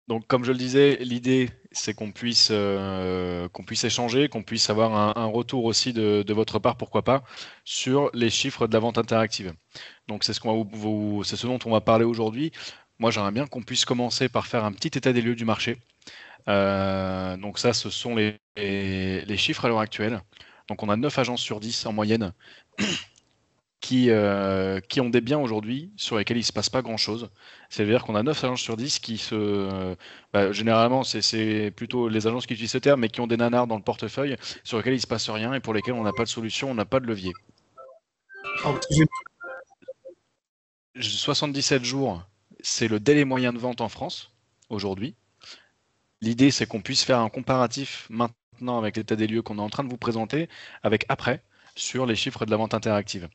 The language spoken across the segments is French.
Donc, comme je le disais, l'idée, c'est qu'on puisse échanger, qu'on puisse avoir un retour aussi de votre part, pourquoi pas, sur les chiffres de la vente interactive. Donc, c'est c'est ce dont on va parler aujourd'hui. Moi, j'aimerais bien qu'on puisse commencer par faire un petit état des lieux du marché. Donc ça, ce sont les chiffres à l'heure actuelle. Donc on a 9 agences sur 10 en moyenne qui ont des biens aujourd'hui sur lesquels il ne se passe pas grand-chose. C'est-à-dire qu'on a 9 agences sur 10 généralement, c'est plutôt les agences qui utilisent ce terme, mais qui ont des nanars dans le portefeuille sur lesquels il ne se passe rien et pour lesquels on n'a pas de solution, on n'a pas de levier. Alors, j'ai- 77 jours, c'est le délai moyen de vente en France aujourd'hui. L'idée, c'est qu'on puisse faire un comparatif maintenant avec l'état des lieux qu'on est en train de vous présenter, avec après, sur les chiffres de la vente interactive.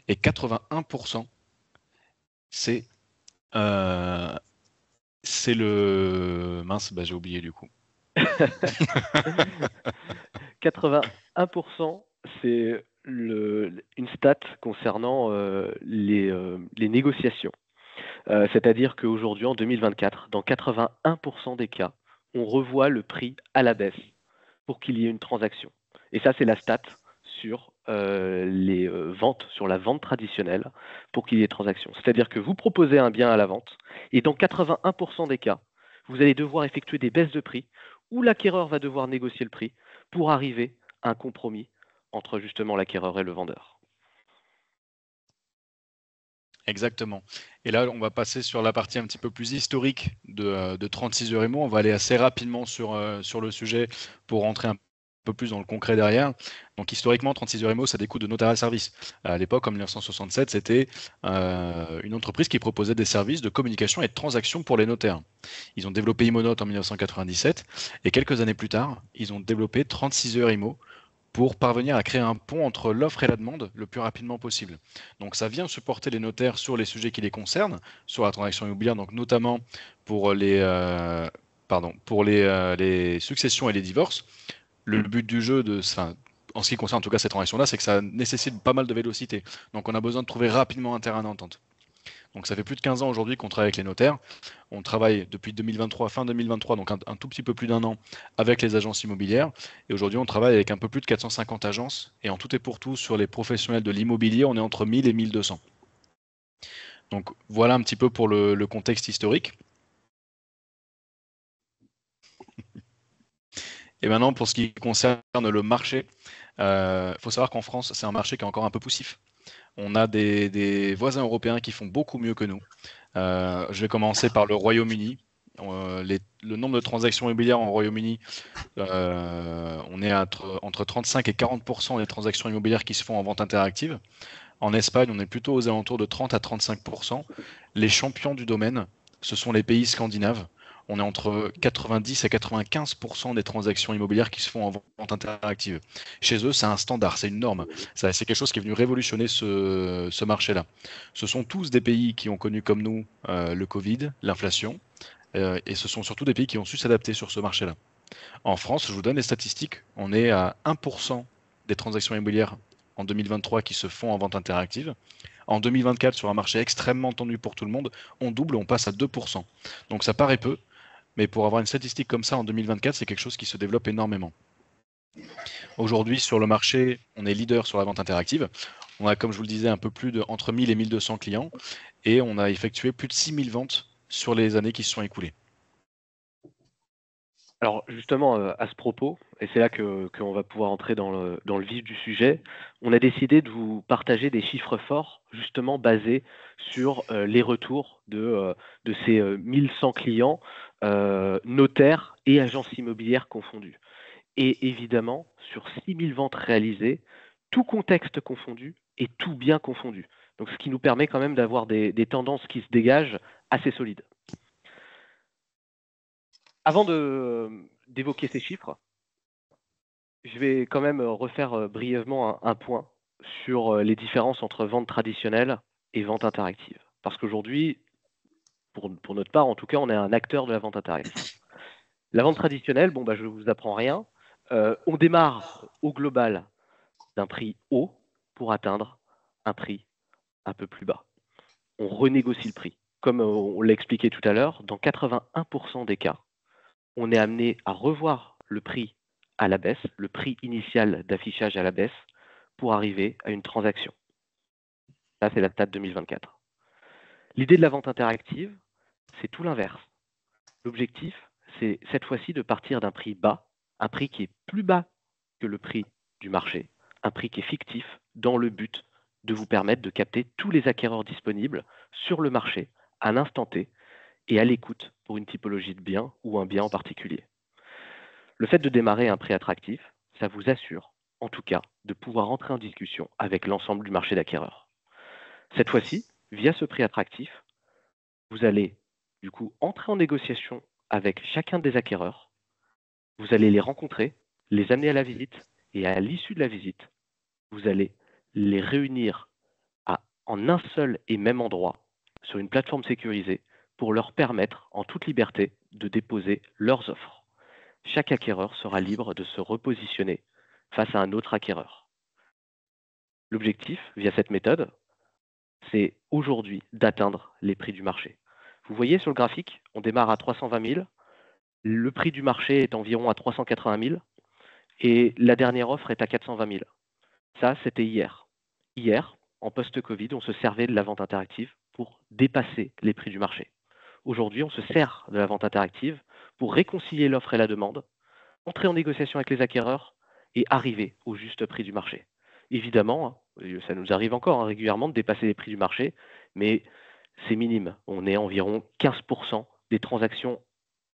Et 81%, c'est euh, c'est le... Mince, bah, j'ai oublié du coup. 81%, c'est une stat concernant les négociations. C'est-à-dire qu'aujourd'hui, en 2024, dans 81% des cas, on revoit le prix à la baisse pour qu'il y ait une transaction. Et ça, c'est la stat sur les ventes, sur la vente traditionnelle, pour qu'il y ait transaction. C'est-à-dire que vous proposez un bien à la vente, et dans 81% des cas, vous allez devoir effectuer des baisses de prix, ou l'acquéreur va devoir négocier le prix pour arriver à un compromis entre justement l'acquéreur et le vendeur. Exactement. Et là, on va passer sur la partie un petit peu plus historique de 36 heures IMO. On va aller assez rapidement sur le sujet pour rentrer un peu plus dans le concret derrière. Donc historiquement, 36 heures IMO, ça découle de Notariat Service. À l'époque, en 1967, c'était une entreprise qui proposait des services de communication et de transaction pour les notaires. Ils ont développé ImoNote en 1997 et quelques années plus tard, ils ont développé 36 heures IMO pour parvenir à créer un pont entre l'offre et la demande le plus rapidement possible. Donc ça vient supporter les notaires sur les sujets qui les concernent, sur la transaction immobilière, donc notamment pour les successions et les divorces. Le but du jeu, en ce qui concerne en tout cas cette transaction-là, c'est que ça nécessite pas mal de vélocité. Donc on a besoin de trouver rapidement un terrain d'entente. Donc ça fait plus de 15 ans aujourd'hui qu'on travaille avec les notaires. On travaille depuis 2023, fin 2023, donc un tout petit peu plus d'un an avec les agences immobilières. Et aujourd'hui, on travaille avec un peu plus de 450 agences. Et en tout et pour tout, sur les professionnels de l'immobilier, on est entre 1000 et 1200. Donc voilà un petit peu pour le contexte historique. Et maintenant, pour ce qui concerne le marché, il faut savoir qu'en France, c'est un marché qui est encore un peu poussif. On a des voisins européens qui font beaucoup mieux que nous. Je vais commencer par le Royaume-Uni. Le nombre de transactions immobilières en Royaume-Uni, on est entre 35 et 40% des transactions immobilières qui se font en vente interactive. En Espagne, on est plutôt aux alentours de 30 à 35%. Les champions du domaine, ce sont les pays scandinaves. On est entre 90 à 95% des transactions immobilières qui se font en vente interactive. Chez eux, c'est un standard, c'est une norme. C'est quelque chose qui est venu révolutionner ce marché-là. Ce sont tous des pays qui ont connu comme nous le Covid, l'inflation, et ce sont surtout des pays qui ont su s'adapter sur ce marché-là. En France, je vous donne les statistiques, on est à 1% des transactions immobilières en 2023 qui se font en vente interactive. En 2024, sur un marché extrêmement tendu pour tout le monde, on double, on passe à 2%. Donc ça paraît peu, mais pour avoir une statistique comme ça en 2024, c'est quelque chose qui se développe énormément. Aujourd'hui, sur le marché, on est leader sur la vente interactive. On a, comme je vous le disais, un peu plus de entre 1000 et 1200 clients et on a effectué plus de 6000 ventes sur les années qui se sont écoulées. Alors justement, à ce propos, et c'est là qu'on va pouvoir entrer dans le vif du sujet, on a décidé de vous partager des chiffres forts, justement basés sur les retours de ces 1100 clients, notaires et agences immobilières confondues. Et évidemment, sur 6000 ventes réalisées, tout contexte confondu et tout bien confondu. Donc ce qui nous permet quand même d'avoir des tendances qui se dégagent assez solides. Avant d'évoquer ces chiffres, je vais quand même refaire brièvement un point sur les différences entre vente traditionnelle et vente interactive. Parce qu'aujourd'hui, pour notre part, en tout cas, on est un acteur de la vente interactive. La vente traditionnelle, bon, bah, je ne vous apprends rien. On démarre au global d'un prix haut pour atteindre un prix un peu plus bas. On renégocie le prix. comme on l'a expliqué tout à l'heure, dans 81% des cas, on est amené à revoir le prix à la baisse, le prix initial d'affichage à la baisse, pour arriver à une transaction. Ça, c'est la stat 2024. L'idée de la vente interactive, c'est tout l'inverse. L'objectif, c'est cette fois-ci de partir d'un prix bas, un prix qui est plus bas que le prix du marché, un prix qui est fictif, dans le but de vous permettre de capter tous les acquéreurs disponibles sur le marché à l'instant T et à l'écoute pour une typologie de bien ou un bien en particulier. Le fait de démarrer à un prix attractif, ça vous assure, en tout cas, de pouvoir entrer en discussion avec l'ensemble du marché d'acquéreurs. Cette fois-ci, via ce prix attractif, vous allez du coup entrer en négociation avec chacun des acquéreurs. Vous allez les rencontrer, les amener à la visite et à l'issue de la visite, vous allez les réunir en un seul et même endroit sur une plateforme sécurisée pour leur permettre en toute liberté de déposer leurs offres. Chaque acquéreur sera libre de se repositionner face à un autre acquéreur. L'objectif, via cette méthode, c'est aujourd'hui d'atteindre les prix du marché. Vous voyez sur le graphique, on démarre à 320 000, le prix du marché est environ à 380 000 et la dernière offre est à 420 000. Ça, c'était hier. Hier, en post-Covid, on se servait de la vente interactive pour dépasser les prix du marché. Aujourd'hui, on se sert de la vente interactive pour réconcilier l'offre et la demande, entrer en négociation avec les acquéreurs et arriver au juste prix du marché. Évidemment, ça nous arrive encore régulièrement de dépasser les prix du marché, mais c'est minime. On est environ 15% des transactions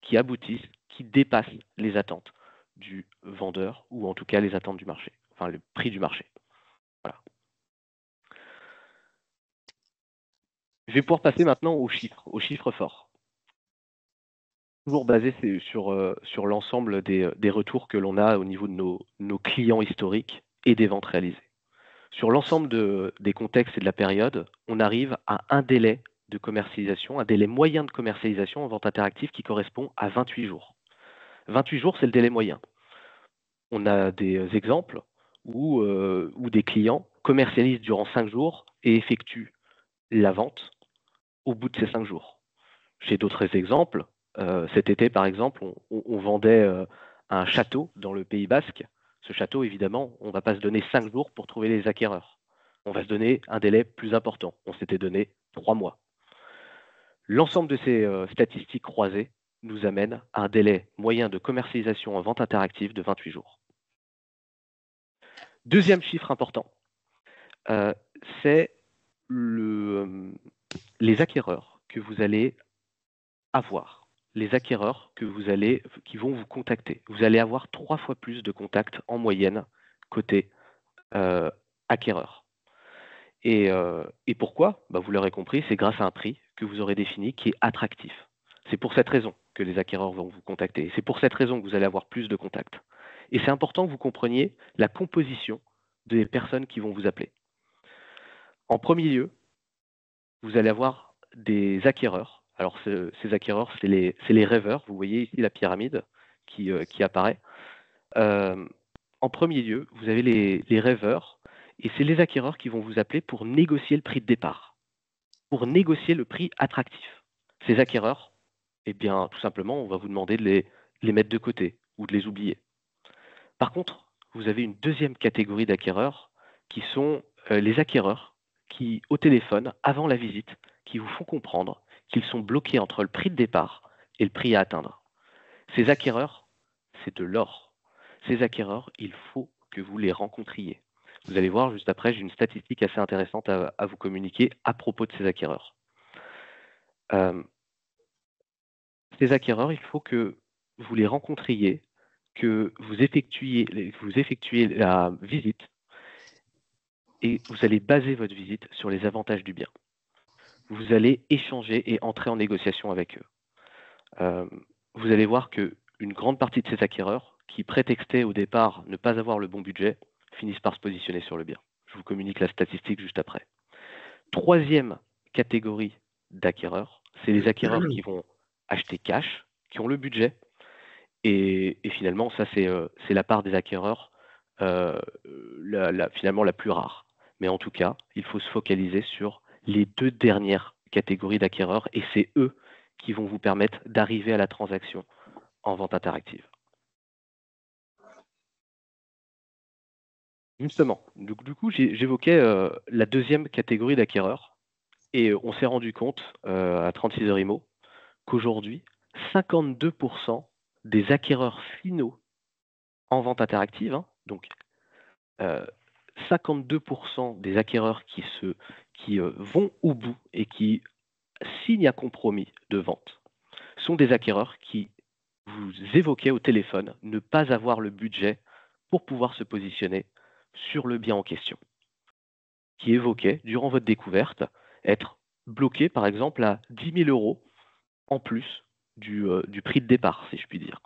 qui aboutissent, qui dépassent les attentes du vendeur ou en tout cas les attentes du marché, enfin le prix du marché. Voilà. Je vais pouvoir passer maintenant aux chiffres forts. Toujours basé sur l'ensemble des retours que l'on a au niveau de nos clients historiques et des ventes réalisées. Sur l'ensemble des contextes et de la période, on arrive à un délai de commercialisation, un délai moyen de commercialisation en vente interactive qui correspond à 28 jours. 28 jours, c'est le délai moyen. On a des exemples où des clients commercialisent durant 5 jours et effectuent la vente au bout de ces 5 jours. J'ai d'autres exemples. Cet été, par exemple, on vendait un château dans le Pays Basque. Ce château, évidemment, on ne va pas se donner 5 jours pour trouver les acquéreurs. On va se donner un délai plus important. On s'était donné 3 mois. L'ensemble de ces statistiques croisées nous amène à un délai moyen de commercialisation en vente interactive de 28 jours. Deuxième chiffre important, c'est les acquéreurs que vous allez avoir, les acquéreurs qui vont vous contacter. Vous allez avoir 3 fois plus de contacts en moyenne côté acquéreur. Et pourquoi ? Vous l'aurez compris, c'est grâce à un prix que vous aurez défini qui est attractif. C'est pour cette raison que les acquéreurs vont vous contacter. C'est pour cette raison que vous allez avoir plus de contacts. Et c'est important que vous compreniez la composition des personnes qui vont vous appeler. En premier lieu, vous allez avoir des acquéreurs. Alors, ces acquéreurs, c'est les rêveurs. Vous voyez ici la pyramide qui apparaît. En premier lieu, vous avez les rêveurs, et c'est les acquéreurs qui vont vous appeler pour négocier le prix de départ, pour négocier le prix attractif. Ces acquéreurs, eh bien, tout simplement, on va vous demander de les mettre de côté ou de les oublier. Par contre, vous avez une deuxième catégorie d'acquéreurs qui sont les acquéreurs qui, au téléphone, avant la visite, qui vous font comprendre qu'ils sont bloqués entre le prix de départ et le prix à atteindre. Ces acquéreurs, c'est de l'or. Ces acquéreurs, il faut que vous les rencontriez. Vous allez voir juste après, j'ai une statistique assez intéressante à vous communiquer à propos de ces acquéreurs. Ces acquéreurs, il faut que vous les rencontriez, que vous effectuiez la visite et vous allez baser votre visite sur les avantages du bien. Vous allez échanger et entrer en négociation avec eux. Vous allez voir qu'une grande partie de ces acquéreurs qui prétextaient au départ ne pas avoir le bon budget finissent par se positionner sur le bien. Je vous communique la statistique juste après. Troisième catégorie d'acquéreurs, c'est les acquéreurs qui vont acheter cash, qui ont le budget. Et finalement, ça, c'est la part des acquéreurs finalement la plus rare. Mais en tout cas, il faut se focaliser sur les 2 dernières catégorie d'acquéreurs et c'est eux qui vont vous permettre d'arriver à la transaction en vente interactive. Justement, du coup, j'évoquais la deuxième catégorie d'acquéreurs et on s'est rendu compte à 36 heures IMO qu'aujourd'hui, 52% des acquéreurs finaux en vente interactive, hein, donc 52% des acquéreurs qui vont au bout et qui signent un compromis de vente sont des acquéreurs qui vous évoquez au téléphone ne pas avoir le budget pour pouvoir se positionner sur le bien en question, qui évoquaient durant votre découverte être bloqué par exemple à 10 000 euros en plus du prix de départ, si je puis dire.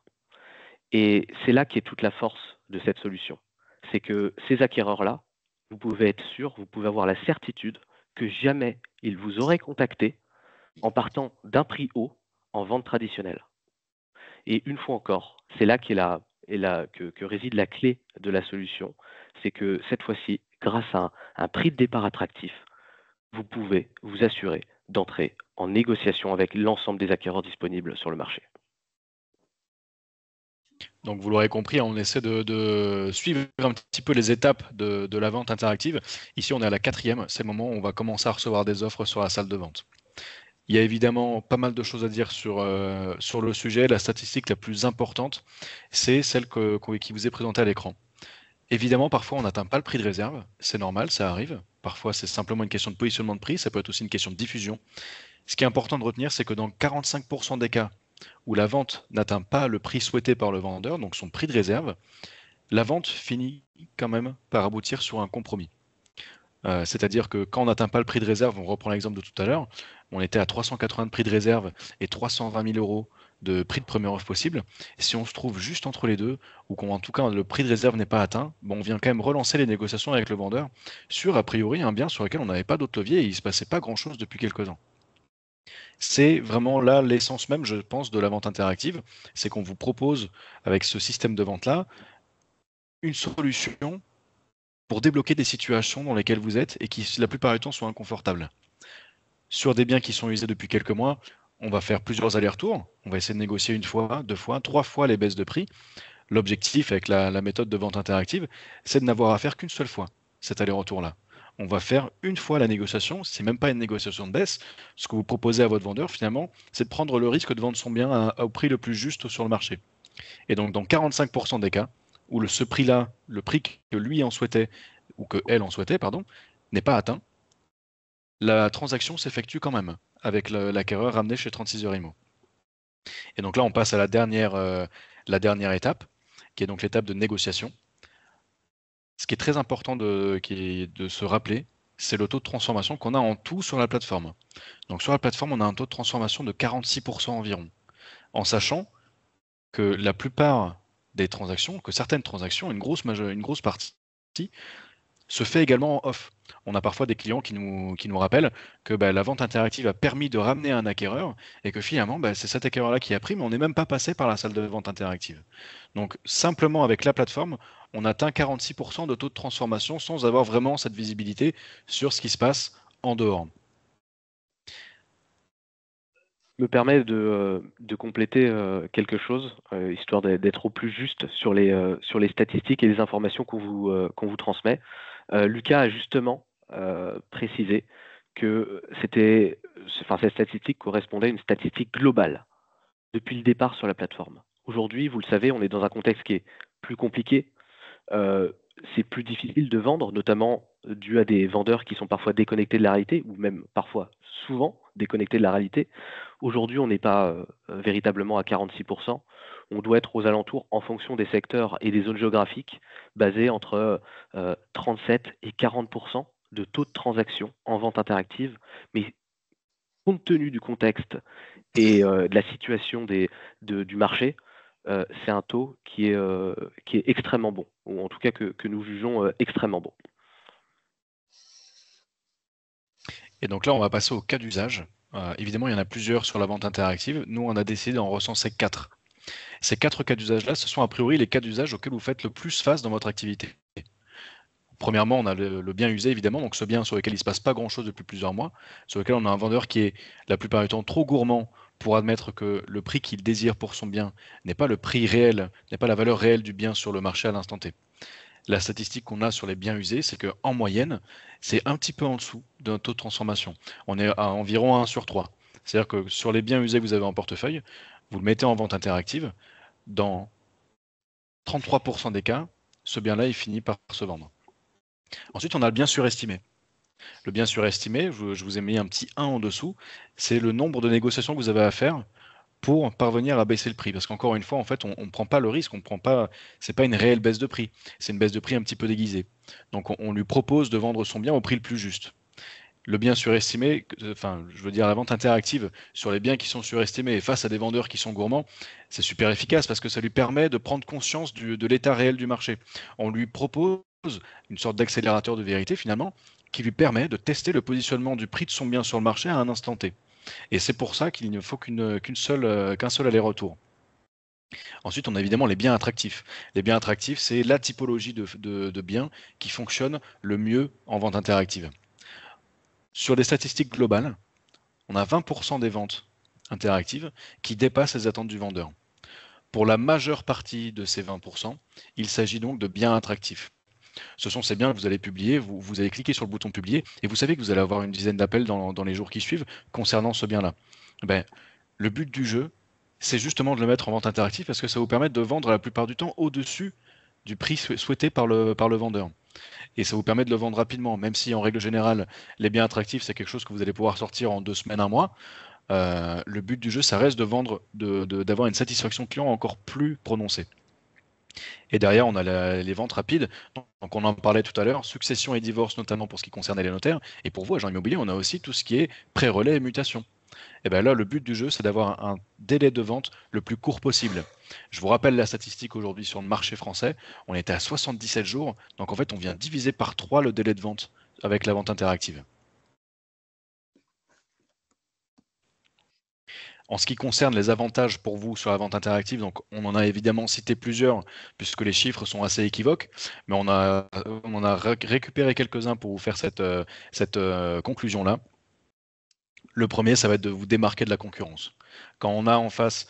Et c'est là qu'est toute la force de cette solution. C'est que ces acquéreurs-là, vous pouvez être sûr, vous pouvez avoir la certitude que jamais ils vous auraient contacté en partant d'un prix haut en vente traditionnelle. Et une fois encore, c'est là que réside la clé de la solution. C'est que cette fois-ci, grâce à un prix de départ attractif, vous pouvez vous assurer d'entrer en négociation avec l'ensemble des acquéreurs disponibles sur le marché. Donc vous l'aurez compris, on essaie de suivre un petit peu les étapes de la vente interactive. Ici, on est à la 4e, c'est le moment où on va commencer à recevoir des offres sur la salle de vente. Il y a évidemment pas mal de choses à dire sur le sujet. La statistique la plus importante, c'est celle qui vous est présentée à l'écran. Évidemment, parfois, on n'atteint pas le prix de réserve. C'est normal, ça arrive. Parfois, c'est simplement une question de positionnement de prix. Ça peut être aussi une question de diffusion. Ce qui est important de retenir, c'est que dans 45% des cas où la vente n'atteint pas le prix souhaité par le vendeur, donc son prix de réserve, la vente finit quand même par aboutir sur un compromis. C'est-à-dire que quand on n'atteint pas le prix de réserve, on reprend l'exemple de tout à l'heure, on était à 380 de prix de réserve et 320 000 euros de prix de première offre possible. Et si on se trouve juste entre les deux, ou qu'en tout cas le prix de réserve n'est pas atteint, on vient quand même relancer les négociations avec le vendeur sur a priori un bien sur lequel on n'avait pas d'autre levier et il ne se passait pas grand-chose depuis quelques ans. C'est vraiment là l'essence même, je pense, de la vente interactive, c'est qu'on vous propose avec ce système de vente-là une solution pour débloquer des situations dans lesquelles vous êtes et qui, la plupart du temps, sont inconfortables. Sur des biens qui sont usés depuis quelques mois, on va faire plusieurs allers-retours. On va essayer de négocier une fois, 2 fois, 3 fois les baisses de prix. L'objectif avec la méthode de vente interactive, c'est de n'avoir à faire qu'une seule fois cet aller-retour-là. On va faire une fois la négociation, c'est même pas une négociation de baisse. Ce que vous proposez à votre vendeur, finalement, c'est de prendre le risque de vendre son bien au prix le plus juste sur le marché. Et donc, dans 45% des cas, où ce prix-là, le prix que lui en souhaitait, ou que elle en souhaitait, pardon, n'est pas atteint, la transaction s'effectue quand même, avec l'acquéreur ramené chez 36 heures IMO. Et donc là, on passe à la dernière étape, qui est donc l'étape de négociation. Ce qui est très important de se rappeler, c'est le taux de transformation qu'on a en tout sur la plateforme. Donc sur la plateforme, on a un taux de transformation de 46% environ, en sachant que la plupart des transactions, que certaines transactions, une grosse partie, se fait également en off. On a parfois des clients qui nous rappellent que la vente interactive a permis de ramener un acquéreur et que finalement, c'est cet acquéreur-là qui a pris, mais on n'est même pas passé par la salle de vente interactive. Donc simplement avec la plateforme, on atteint 46% de taux de transformation sans avoir vraiment cette visibilité sur ce qui se passe en dehors. Me permet de compléter quelque chose, histoire d'être au plus juste sur les statistiques et les informations qu'on vous transmet. Lucas a justement précisé que cette statistique correspondait à une statistique globale depuis le départ sur la plateforme. Aujourd'hui, vous le savez, on est dans un contexte qui est plus compliqué. C'est plus difficile de vendre, notamment dû à des vendeurs qui sont parfois déconnectés de la réalité, ou même parfois souvent déconnectés de la réalité. Aujourd'hui, on n'est pas véritablement à 46%. On doit être aux alentours, en fonction des secteurs et des zones géographiques, basés entre 37 et 40% de taux de transaction en vente interactive. Mais compte tenu du contexte et de la situation du marché, c'est un taux qui est extrêmement bon, ou en tout cas que nous jugeons extrêmement bon. Et donc là, on va passer au cas d'usage. Évidemment, il y en a plusieurs sur la vente interactive. Nous, on a décidé d'en recenser 4. Ces 4 cas d'usage-là, ce sont a priori les cas d'usage auxquels vous faites le plus face dans votre activité. Premièrement, on a le bien usé, évidemment, donc ce bien sur lequel il ne se passe pas grand-chose depuis plusieurs mois, sur lequel on a un vendeur qui est la plupart du temps trop gourmand pour admettre que le prix qu'il désire pour son bien n'est pas le prix réel, n'est pas la valeur réelle du bien sur le marché à l'instant T. La statistique qu'on a sur les biens usés, c'est qu'en moyenne, c'est un petit peu en dessous d'un taux de transformation. On est à environ 1 sur 3. C'est-à-dire que sur les biens usés que vous avez en portefeuille, vous le mettez en vente interactive, dans 33% des cas, ce bien-là, il finit par se vendre. Ensuite, on a le bien surestimé. Le bien surestimé, je vous ai mis un petit 1 en dessous, c'est le nombre de négociations que vous avez à faire pour parvenir à baisser le prix. Parce qu'encore une fois, en fait, on ne prend pas le risque, c'est pas une réelle baisse de prix, c'est une baisse de prix un petit peu déguisée. Donc on lui propose de vendre son bien au prix le plus juste. Le bien surestimé, enfin, je veux dire la vente interactive sur les biens qui sont surestimés et face à des vendeurs qui sont gourmands, c'est super efficace parce que ça lui permet de prendre conscience de l'état réel du marché. On lui propose une sorte d'accélérateur de vérité finalement qui lui permet de tester le positionnement du prix de son bien sur le marché à un instant T. Et c'est pour ça qu'il ne faut qu'un seul aller-retour. Ensuite, on a évidemment les biens attractifs. Les biens attractifs, c'est la typologie de biens qui fonctionne le mieux en vente interactive. Sur les statistiques globales, on a 20% des ventes interactives qui dépassent les attentes du vendeur. Pour la majeure partie de ces 20%, il s'agit donc de biens attractifs. Ce sont ces biens que vous allez publier, vous allez cliquer sur le bouton publier et vous savez que vous allez avoir une dizaine d'appels dans les jours qui suivent concernant ce bien-là. Ben, le but du jeu, c'est justement de le mettre en vente interactive parce que ça vous permet de vendre la plupart du temps au-dessus du prix souhaité par le vendeur. Et ça vous permet de le vendre rapidement, même si en règle générale, les biens attractifs, c'est quelque chose que vous allez pouvoir sortir en 2 semaines, un mois. Le but du jeu, ça reste de vendre, d'avoir une satisfaction client encore plus prononcée. Et derrière, on a les ventes rapides. Donc, on en parlait tout à l'heure, succession et divorce, notamment pour ce qui concerne les notaires. Et pour vous, agent immobilier, on a aussi tout ce qui est pré-relais et mutation. Et bien là, le but du jeu, c'est d'avoir un délai de vente le plus court possible. Je vous rappelle la statistique aujourd'hui sur le marché français. On était à 77 jours. Donc, en fait, on vient diviser par 3 le délai de vente avec la vente interactive. En ce qui concerne les avantages pour vous sur la vente interactive, donc on en a évidemment cité plusieurs puisque les chiffres sont assez équivoques, mais on a récupéré quelques-uns pour vous faire cette conclusion-là. Le premier, ça va être de vous démarquer de la concurrence. Quand on a en face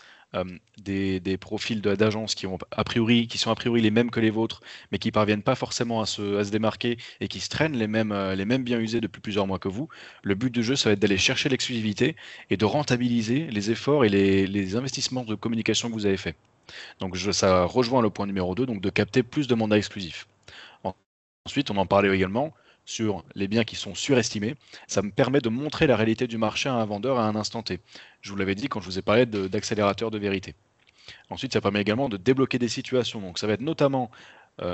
des profils d'agences qui sont a priori les mêmes que les vôtres, mais qui parviennent pas forcément à se démarquer et qui se traînent les mêmes biens usés depuis plusieurs mois que vous, le but du jeu, ça va être d'aller chercher l'exclusivité et de rentabiliser les efforts et les investissements de communication que vous avez faits. Donc ça rejoint le point numéro 2, donc de capter plus de mandats exclusifs. Ensuite, on en parlait également sur les biens qui sont surestimés. Ça me permet de montrer la réalité du marché à un vendeur à un instant T. Je vous l'avais dit quand je vous ai parlé d'accélérateur de vérité. Ensuite, ça permet également de débloquer des situations. Donc ça va être notamment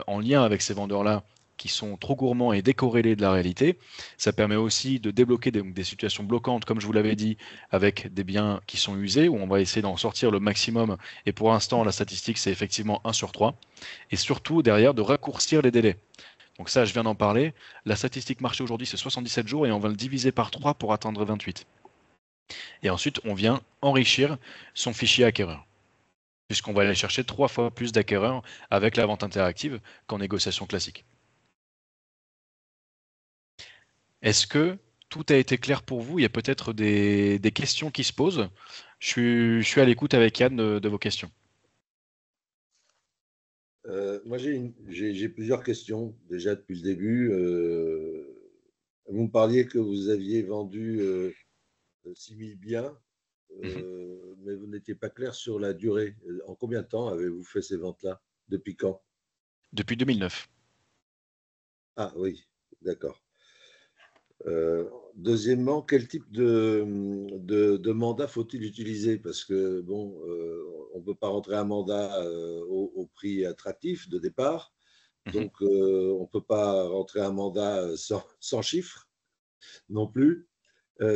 en lien avec ces vendeurs-là qui sont trop gourmands et décorrélés de la réalité. Ça permet aussi de débloquer des situations bloquantes, comme je vous l'avais dit, avec des biens qui sont usés, où on va essayer d'en sortir le maximum. Et pour l'instant, la statistique, c'est effectivement 1 sur 3. Et surtout, derrière, de raccourcir les délais. Donc ça, je viens d'en parler. La statistique marché aujourd'hui, c'est 77 jours et on va le diviser par 3 pour atteindre 28. Et ensuite, on vient enrichir son fichier acquéreur, puisqu'on va aller chercher 3 fois plus d'acquéreurs avec la vente interactive qu'en négociation classique. Est-ce que tout a été clair pour vous? Il y a peut-être des questions qui se posent. Je suis à l'écoute avec Yann de vos questions. Moi, j'ai plusieurs questions déjà depuis le début. Vous me parliez que vous aviez vendu 6 000 biens, mais vous n'étiez pas clair sur la durée. En combien de temps avez-vous fait ces ventes-là? Depuis quand? Depuis 2009. Ah oui, d'accord. Deuxièmement, quel type de mandat faut-il utiliser? Parce que, bon, on ne peut pas rentrer un mandat au prix attractif de départ. Donc, on ne peut pas rentrer un mandat sans chiffre non plus.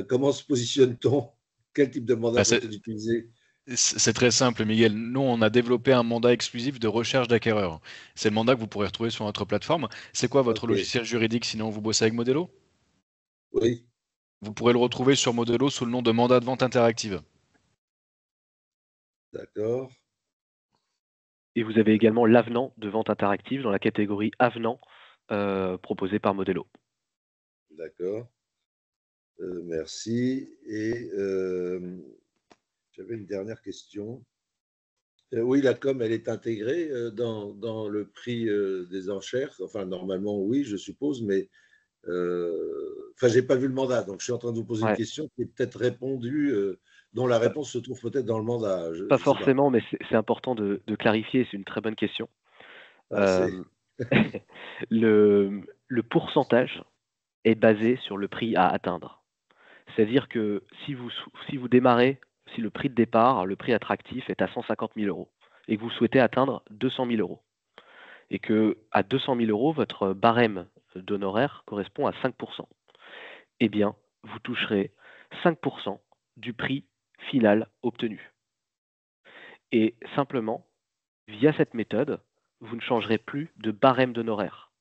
Comment se positionne-t-on? Quel type de mandat faut-il utiliser? C'est très simple, Miguel. Nous, on a développé un mandat exclusif de recherche d'acquéreurs. C'est le mandat que vous pourrez retrouver sur notre plateforme. C'est quoi votre logiciel juridique sinon vous bossez avec Modelo? Oui. Vous pourrez le retrouver sur Modelo sous le nom de mandat de vente interactive. D'accord. Et vous avez également l'avenant de vente interactive dans la catégorie avenant proposés par Modelo. D'accord. Merci. Et j'avais une dernière question. Oui, la com, elle est intégrée dans le prix des enchères. Enfin, normalement, oui, je suppose, mais enfin, j'ai pas vu le mandat, donc je suis en train de vous poser une Ouais. question qui est peut-être répondue, dont la réponse se trouve peut-être dans le mandat. Je Pas sais pas. forcément, mais c'est important de clarifier, c'est une très bonne question. Ah, c'est Le pourcentage est basé sur le prix à atteindre. C'est-à-dire que si vous démarrez, si le prix de départ, le prix attractif est à 150 000 euros et que vous souhaitez atteindre 200 000 euros et que à 200 000 euros, votre barème d'honoraires correspond à 5%, eh bien, vous toucherez 5% du prix final obtenu. Et simplement, via cette méthode, vous ne changerez plus de barème d'honoraires.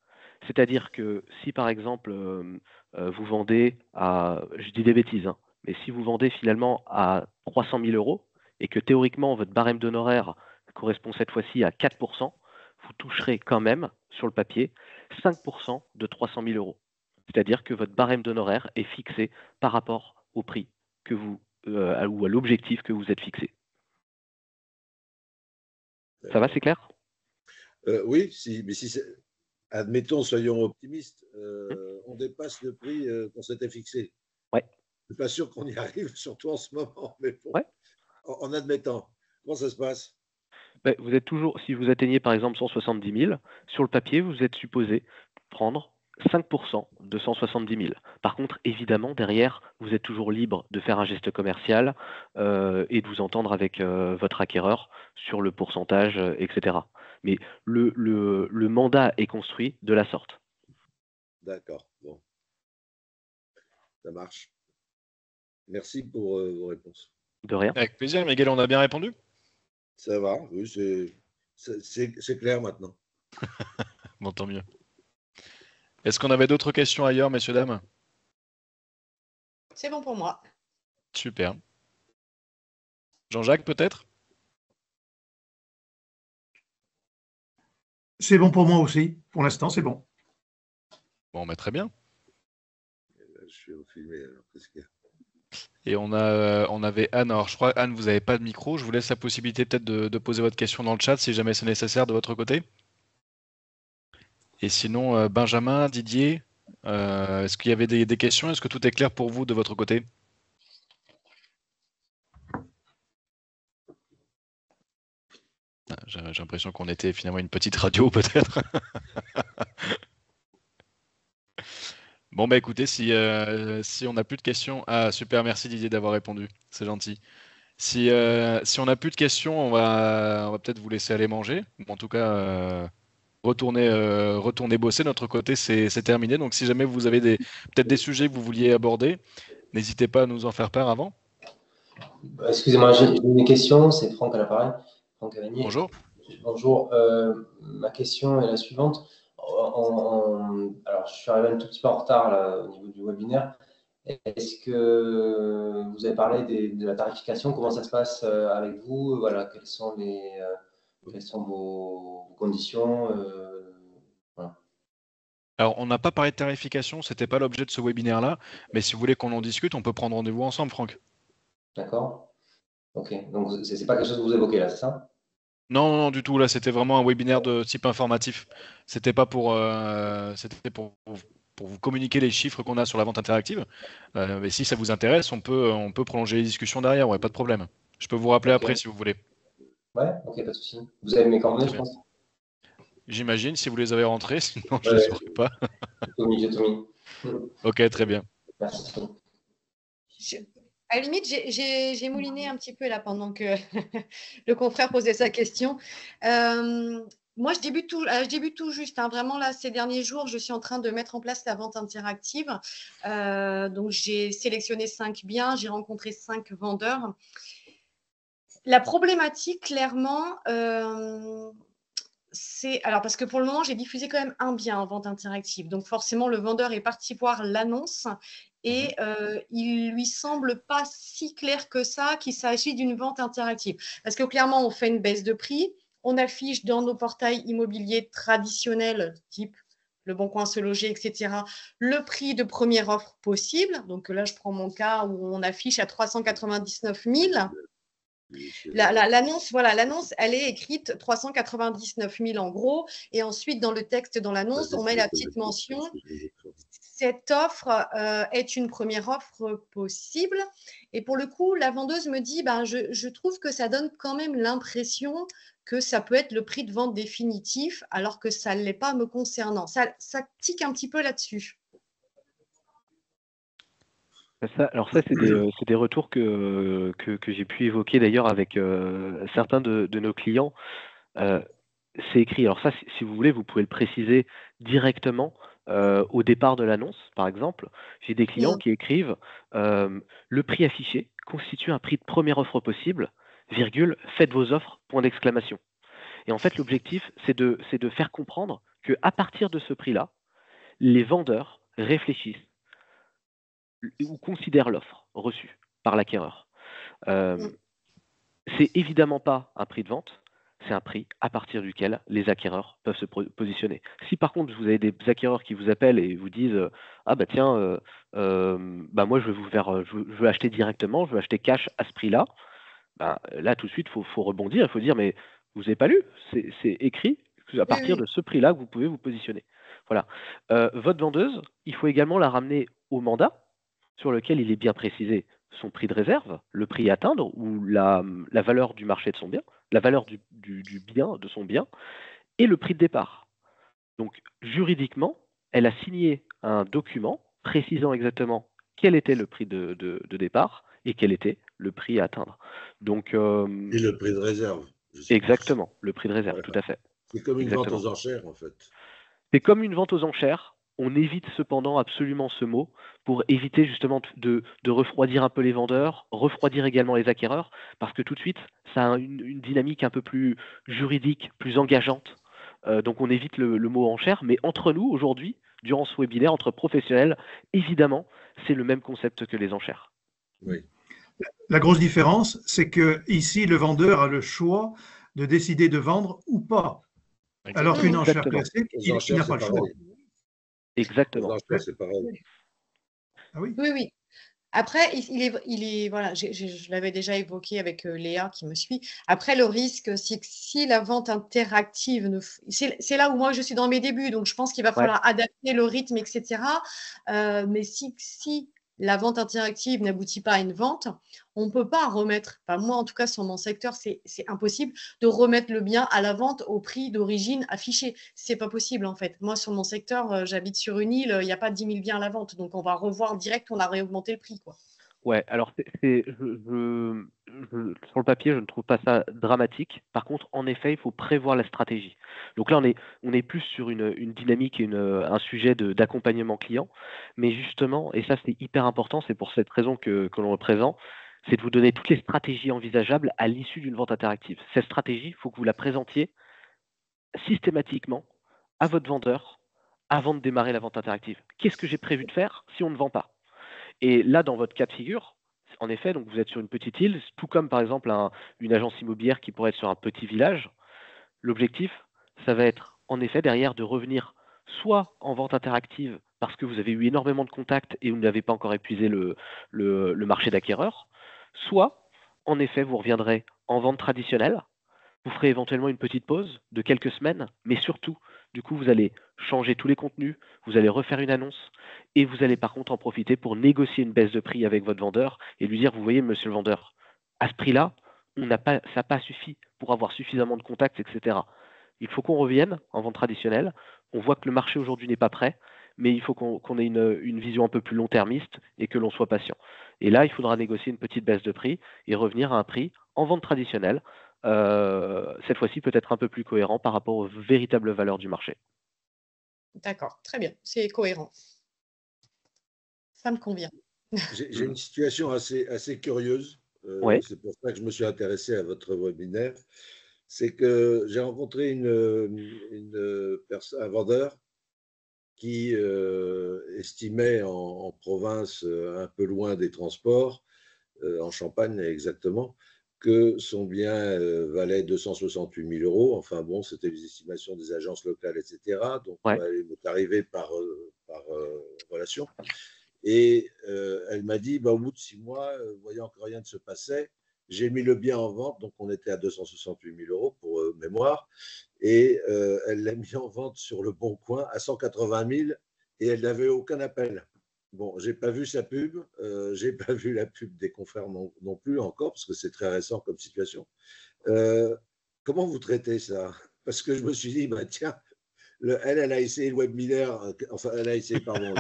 C'est-à-dire que si par exemple vous vendez à, je dis des bêtises, hein, mais si vous vendez finalement à 300 000 euros et que théoriquement votre barème d'honoraires correspond cette fois-ci à 4%, vous toucherez quand même sur le papier 5% de 300 000 euros. C'est-à-dire que votre barème d'honoraires est fixé par rapport au prix que vous ou à l'objectif que vous êtes fixé. Ça va, c'est clair? oui, mais si admettons, soyons optimistes, on dépasse le prix qu'on s'était fixé. Ouais. Je ne suis pas sûr qu'on y arrive, surtout en ce moment, mais bon, Ouais. en admettant. Comment ça se passe? Ben, vous êtes toujours, si vous atteignez par exemple 170 000, sur le papier, vous êtes supposé prendre 5% de 170 000. Par contre, évidemment, derrière, vous êtes toujours libre de faire un geste commercial et de vous entendre avec votre acquéreur sur le pourcentage, etc. Mais le mandat est construit de la sorte. D'accord, bon, ça marche. Merci pour vos réponses. De rien. Avec plaisir, Miguel, on a bien répondu? Ça va, oui, c'est clair maintenant. Bon, tant mieux. Est-ce qu'on avait d'autres questions ailleurs, messieurs, dames? C'est bon pour moi. Super. Jean-Jacques, peut-être? C'est bon pour moi aussi. Pour l'instant, c'est bon. Bon, mais très bien. Je suis au filmé, alors qu'est-ce qu'il y a? Et on avait Anne. Alors, je crois, Anne, vous n'avez pas de micro. Je vous laisse la possibilité peut-être de poser votre question dans le chat si jamais c'est nécessaire de votre côté. Et sinon, Benjamin, Didier, est-ce qu'il y avait des questions? Est-ce que tout est clair pour vous de votre côté? J'ai l'impression qu'on était finalement une petite radio, peut-être. Bon, bah écoutez, si on n'a plus de questions. Ah, super, merci Didier d'avoir répondu. C'est gentil. Si on n'a plus de questions, on va peut-être vous laisser aller manger. Ou en tout cas, retourner bosser. Notre côté, c'est terminé. Donc, si jamais vous avez peut-être des sujets que vous vouliez aborder, n'hésitez pas à nous en faire part avant. Excusez-moi, j'ai une question. C'est Franck à l'appareil. Franck Cavagnier. Bonjour. Bonjour. Ma question est la suivante. Alors, je suis arrivé un tout petit peu en retard là, au niveau du webinaire. Est-ce que vous avez parlé de la tarification? Comment ça se passe avec vous? Voilà, quelles sont vos conditions? Voilà. Alors, on n'a pas parlé de tarification, c'était pas l'objet de ce webinaire-là, mais si vous voulez qu'on en discute, on peut prendre rendez-vous ensemble, Franck. D'accord. Ok. Donc, c'est pas quelque chose que vous évoquez là, c'est ça? Non, non, non, du tout. Là, c'était vraiment un webinaire de type informatif. C'était pas c'était pour vous communiquer les chiffres qu'on a sur la vente interactive. Mais si ça vous intéresse, on peut prolonger les discussions derrière. Ouais, pas de problème. Je peux vous rappeler après si vous voulez. Ouais, ok, pas de souci. Vous avez mes coordonnées, je pense. J'imagine, si vous les avez rentrés, sinon je ne les aurais pas. J'ai tout mis. Ok, très bien. Merci. À la limite, j'ai mouliné un petit peu là pendant que le confrère posait sa question. Moi, je débute tout juste. Hein. Vraiment, là, ces derniers jours, je suis en train de mettre en place la vente interactive. Donc, j'ai sélectionné 5 biens, j'ai rencontré 5 vendeurs. La problématique, clairement, c'est… Alors, parce que pour le moment, j'ai diffusé quand même un bien en vente interactive. Donc, forcément, le vendeur est parti voir l'annonce et il lui semble pas si clair que ça qu'il s'agit d'une vente interactive. Parce que clairement, on fait une baisse de prix, on affiche dans nos portails immobiliers traditionnels, type Le Bon Coin, Se Loger, etc., le prix de première offre possible. Donc là, je prends mon cas où on affiche à 399 000. L'annonce, voilà, l'annonce, elle est écrite 399 000 en gros. Et ensuite, dans le texte, dans l'annonce, on met la petite mention. Cette offre est une première offre possible. Et pour le coup, la vendeuse me dit, je trouve que ça donne quand même l'impression que ça peut être le prix de vente définitif, alors que ça ne l'est pas me concernant. Ça tique un petit peu là-dessus. Alors ça, c'est des retours que j'ai pu évoquer d'ailleurs avec certains de nos clients. C'est écrit. Alors ça, si vous voulez, vous pouvez le préciser directement au départ de l'annonce, par exemple. J'ai des clients qui écrivent le prix affiché constitue un prix de première offre possible, virgule, faites vos offres, point d'exclamation. Et en fait, l'objectif, c'est de faire comprendre qu'à partir de ce prix-là, les vendeurs réfléchissent ou considèrent l'offre reçue par l'acquéreur. C'est évidemment pas un prix de vente, c'est un prix à partir duquel les acquéreurs peuvent se positionner. Si par contre vous avez des acquéreurs qui vous appellent et vous disent ah bah tiens moi je veux acheter directement, je veux acheter cash à ce prix-là, là tout de suite faut rebondir, il faut dire mais vous n'avez pas lu, c'est écrit à partir de ce prix-là que vous pouvez vous positionner. Voilà. Votre vendeuse, il faut également la ramener au mandat sur lequel il est bien précisé son prix de réserve, le prix à atteindre ou la valeur du marché de son bien, la valeur du bien, de son bien, et le prix de départ. Donc juridiquement, elle a signé un document précisant exactement quel était le prix de départ et quel était le prix à atteindre. Donc, et le prix de réserve. Exactement, le prix de réserve, voilà. Tout à fait. C'est comme une vente aux enchères, en fait. C'est comme une vente aux enchères. On évite cependant absolument ce mot pour éviter justement de refroidir un peu les vendeurs, refroidir également les acquéreurs, parce que tout de suite, ça a une dynamique un peu plus juridique, plus engageante. Donc on évite le mot enchère, mais entre nous, aujourd'hui, durant ce webinaire, entre professionnels, évidemment, c'est le même concept que les enchères. Oui. La grosse différence, c'est que ici, le vendeur a le choix de décider de vendre ou pas. Alors qu'une enchère classique, il n'a pas le choix. Exactement. Les enchères, c'est pareil. Ah oui. Oui. Après, il est voilà, je l'avais déjà évoqué avec Léa qui me suit. Après, le risque, c'est que si la vente interactive, c'est là où moi je suis dans mes débuts, donc je pense qu'il va falloir adapter le rythme, etc. Mais si la vente interactive n'aboutit pas à une vente, on ne peut pas remettre, enfin moi en tout cas sur mon secteur, c'est impossible de remettre le bien à la vente au prix d'origine affiché. C'est pas possible en fait. Moi sur mon secteur, j'habite sur une île, il n'y a pas 10 000 biens à la vente, donc on va revoir direct, on a réaugmenté le prix, quoi. Ouais, alors sur le papier, je ne trouve pas ça dramatique. Par contre, en effet, il faut prévoir la stratégie. Donc là, on est plus sur une dynamique et un sujet d'accompagnement client. Mais justement, et ça c'est hyper important, c'est pour cette raison que l'on le présente, c'est de vous donner toutes les stratégies envisageables à l'issue d'une vente interactive. Cette stratégie, il faut que vous la présentiez systématiquement à votre vendeur avant de démarrer la vente interactive. Qu'est-ce que j'ai prévu de faire si on ne vend pas ? Et là, dans votre cas de figure, en effet, donc vous êtes sur une petite île, tout comme par exemple une agence immobilière qui pourrait être sur un petit village. L'objectif, ça va être en effet derrière de revenir soit en vente interactive parce que vous avez eu énormément de contacts et vous n'avez pas encore épuisé le marché d'acquéreurs, soit en effet vous reviendrez en vente traditionnelle. Vous ferez éventuellement une petite pause de quelques semaines, mais surtout, du coup, vous allez changer tous les contenus, vous allez refaire une annonce et vous allez par contre en profiter pour négocier une baisse de prix avec votre vendeur et lui dire, vous voyez, monsieur le vendeur, à ce prix-là, ça n'a pas suffi pour avoir suffisamment de contacts, etc. Il faut qu'on revienne en vente traditionnelle. On voit que le marché aujourd'hui n'est pas prêt, mais il faut qu'on ait une vision un peu plus long-termiste et que l'on soit patient. Et là, il faudra négocier une petite baisse de prix et revenir à un prix en vente traditionnelle. Cette fois-ci peut-être un peu plus cohérent par rapport aux véritables valeurs du marché. D'accord, très bien, c'est cohérent. Ça me convient. J'ai une situation assez curieuse. C'est pour ça que je me suis intéressé à votre webinaire. C'est que j'ai rencontré un vendeur qui estimait en province, un peu loin des transports, en Champagne exactement, que son bien valait 268 000 euros. Enfin bon, c'était les estimations des agences locales, etc. Donc, elle m'est arrivée par relation. Et elle m'a dit, au bout de 6 mois, voyant que rien ne se passait, j'ai mis le bien en vente. Donc, on était à 268 000 euros pour mémoire. Et elle l'a mis en vente sur le Bon Coin à 180 000 et elle n'avait aucun appel. Bon, j'ai pas vu sa pub, j'ai pas vu la pub des confrères non plus encore, parce que c'est très récent comme situation. Comment vous traitez ça? Parce que je me suis dit, tiens, elle a essayé le webinaire, enfin, elle a essayé, pardon,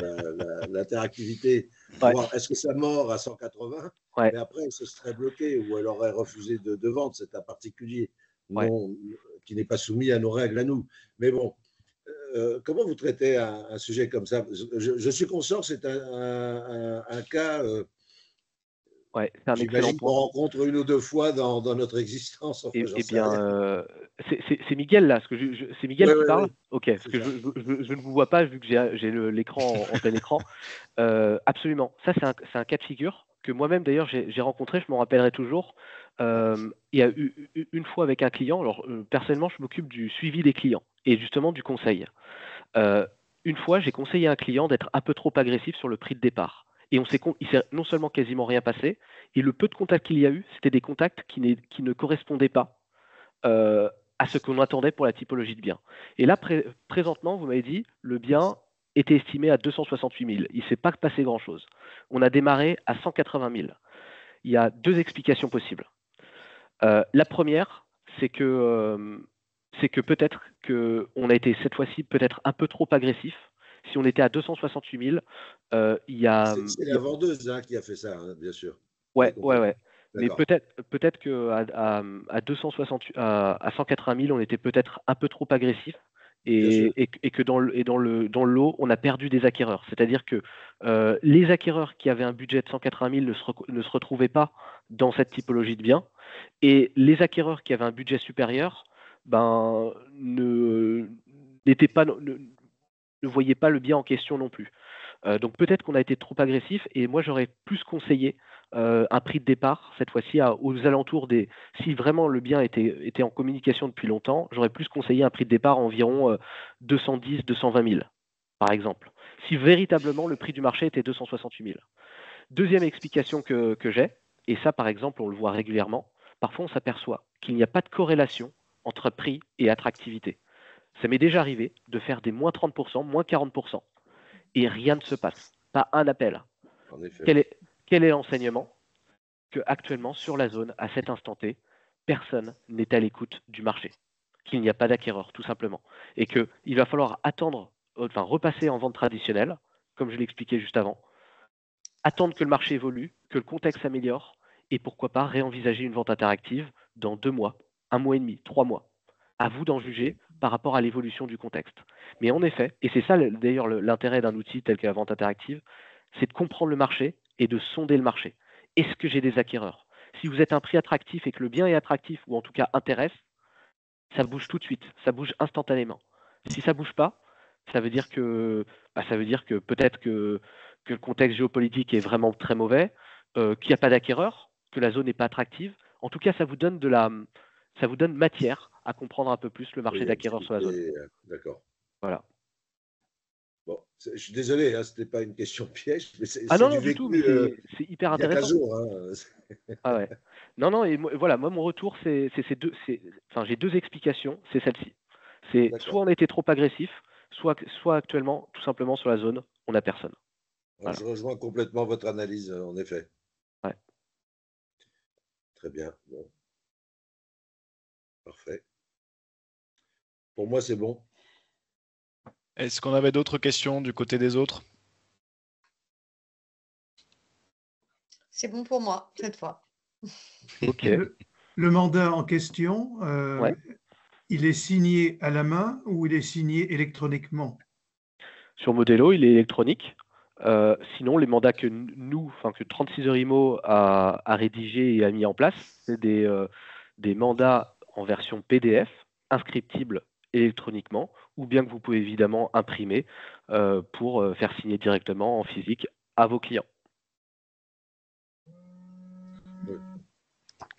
l'interactivité, pour voir est-ce que ça mord à 180, mais après, elle se serait bloquée ou elle aurait refusé de vendre. C'est un particulier qui n'est pas soumis à nos règles à nous. Mais bon, comment vous traitez un sujet comme ça? Je suis conscient que c'est un cas. C'est un j'imagine qu'on rencontre une ou deux fois dans notre existence. Enfin, eh bien, c'est Miguel là, c'est Miguel qui parle. Ok, parce que je ne vous vois pas vu que j'ai l'écran en plein écran. Absolument. Ça, c'est un cas de figure que moi-même d'ailleurs j'ai rencontré. Je m'en rappellerai toujours. Il y a eu une fois avec un client. Alors personnellement, je m'occupe du suivi des clients et justement du conseil. Une fois, j'ai conseillé à un client d'être un peu trop agressif sur le prix de départ. Et il s'est non seulement quasiment rien passé, et le peu de contacts qu'il y a eu, c'était des contacts qui ne correspondaient pas à ce qu'on attendait pour la typologie de bien. Et là, présentement, vous m'avez dit, le bien était estimé à 268 000. Il ne s'est pas passé grand-chose. On a démarré à 180 000. Il y a deux explications possibles. La première, c'est que peut-être qu'on a été cette fois-ci peut-être un peu trop agressif. Si on était à 268 000, il y a... C'est la vendeuse qui a fait ça, bien sûr. Ouais. Mais peut-être qu'à 180 000, on était peut-être un peu trop agressif et que dans le lot, on a perdu des acquéreurs. C'est-à-dire que les acquéreurs qui avaient un budget de 180 000 ne se retrouvaient pas dans cette typologie de biens et les acquéreurs qui avaient un budget supérieur ne voyaient pas le bien en question non plus. Donc peut-être qu'on a été trop agressif et moi j'aurais plus conseillé un prix de départ cette fois-ci aux alentours des. Si vraiment le bien était en communication depuis longtemps, j'aurais plus conseillé un prix de départ environ 210, 220 000 par exemple. Si véritablement le prix du marché était 268 000. Deuxième explication que j'ai, et ça par exemple on le voit régulièrement, parfois on s'aperçoit qu'il n'y a pas de corrélation entre prix et attractivité. Ça m'est déjà arrivé de faire des moins 30%, moins 40%. Et rien ne se passe, pas un appel. En effet. Quel est l'enseignement? Qu'actuellement, sur la zone, à cet instant T, personne n'est à l'écoute du marché, qu'il n'y a pas d'acquéreur, tout simplement. Et qu'il va falloir repasser en vente traditionnelle, comme je l'expliquais juste avant, attendre que le marché évolue, que le contexte s'améliore, et pourquoi pas réenvisager une vente interactive dans 2 mois, 1 mois et demi, 3 mois. À vous d'en juger par rapport à l'évolution du contexte. Mais en effet, et c'est ça d'ailleurs l'intérêt d'un outil tel que la vente interactive, c'est de comprendre le marché et de sonder le marché. Est-ce que j'ai des acquéreurs? Si vous êtes un prix attractif et que le bien est attractif, ou en tout cas intéresse, ça bouge tout de suite, ça bouge instantanément. Si ça ne bouge pas, ça veut dire que peut-être que le contexte géopolitique est vraiment très mauvais, qu'il n'y a pas d'acquéreurs, que la zone n'est pas attractive. En tout cas, ça vous donne matière à comprendre un peu plus le marché d'acquéreurs sur la zone. D'accord. Voilà. Bon, je suis désolé, ce n'était pas une question piège, mais c'est non, du du vécu, tout, mais c'est hyper intéressant. Il y a 15 jours. Ah ouais. Non, et moi mon retour, j'ai deux explications, c'est celle-ci. C'est soit on était trop agressif, soit actuellement, tout simplement sur la zone, on n'a personne. Voilà. Je rejoins complètement votre analyse, en effet. Ouais. Très bien. Bon. Parfait. Pour moi, c'est bon. Est-ce qu'on avait d'autres questions du côté des autres? C'est bon pour moi, cette fois. Ok. Le mandat en question, il est signé à la main ou il est signé électroniquement? Sur Modelo, il est électronique. Sinon, les mandats que que 36 heures IMO a rédigé et a mis en place, c'est des mandats en version PDF, inscriptibles électroniquement, ou bien que vous pouvez évidemment imprimer pour faire signer directement en physique à vos clients.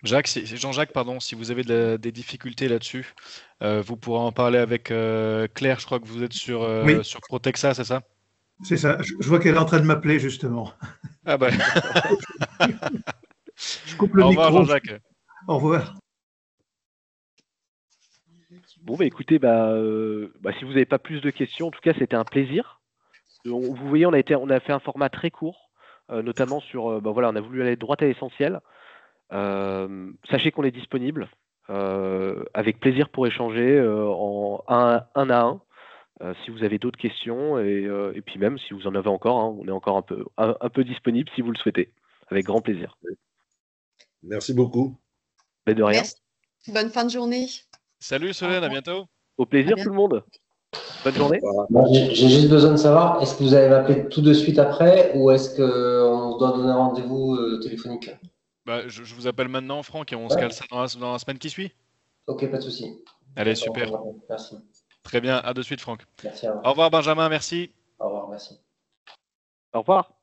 Jean-Jacques, pardon, si vous avez des difficultés là-dessus, vous pourrez en parler avec Claire. Je crois que vous êtes sur Protexa, c'est ça? C'est ça. Je vois qu'elle est en train de m'appeler, justement. Ah ben. Je coupe le micro. Au revoir, Jean-Jacques. Au revoir. Bon, écoutez, si vous n'avez pas plus de questions, en tout cas, c'était un plaisir. Vous voyez, on a fait un format très court, notamment sur, on a voulu aller droit à l'essentiel. Sachez qu'on est disponible, avec plaisir pour échanger en un à un. Si vous avez d'autres questions et puis même si vous en avez encore, hein, on est encore un peu disponible si vous le souhaitez, avec grand plaisir. Merci beaucoup. Mais de rien. Merci. Bonne fin de journée. Salut Solène, à bientôt. Au plaisir tout le monde. Bonne journée. J'ai juste besoin de savoir, est-ce que vous allez m'appeler tout de suite après ou est-ce qu'on doit donner un rendez-vous téléphonique? Je vous appelle maintenant, Franck, et on se cale ça dans la semaine qui suit. Ok, pas de souci. Allez, super. Merci. Très bien, à de suite, Franck. Merci. Au revoir, Benjamin, merci. Au revoir, merci. Au revoir.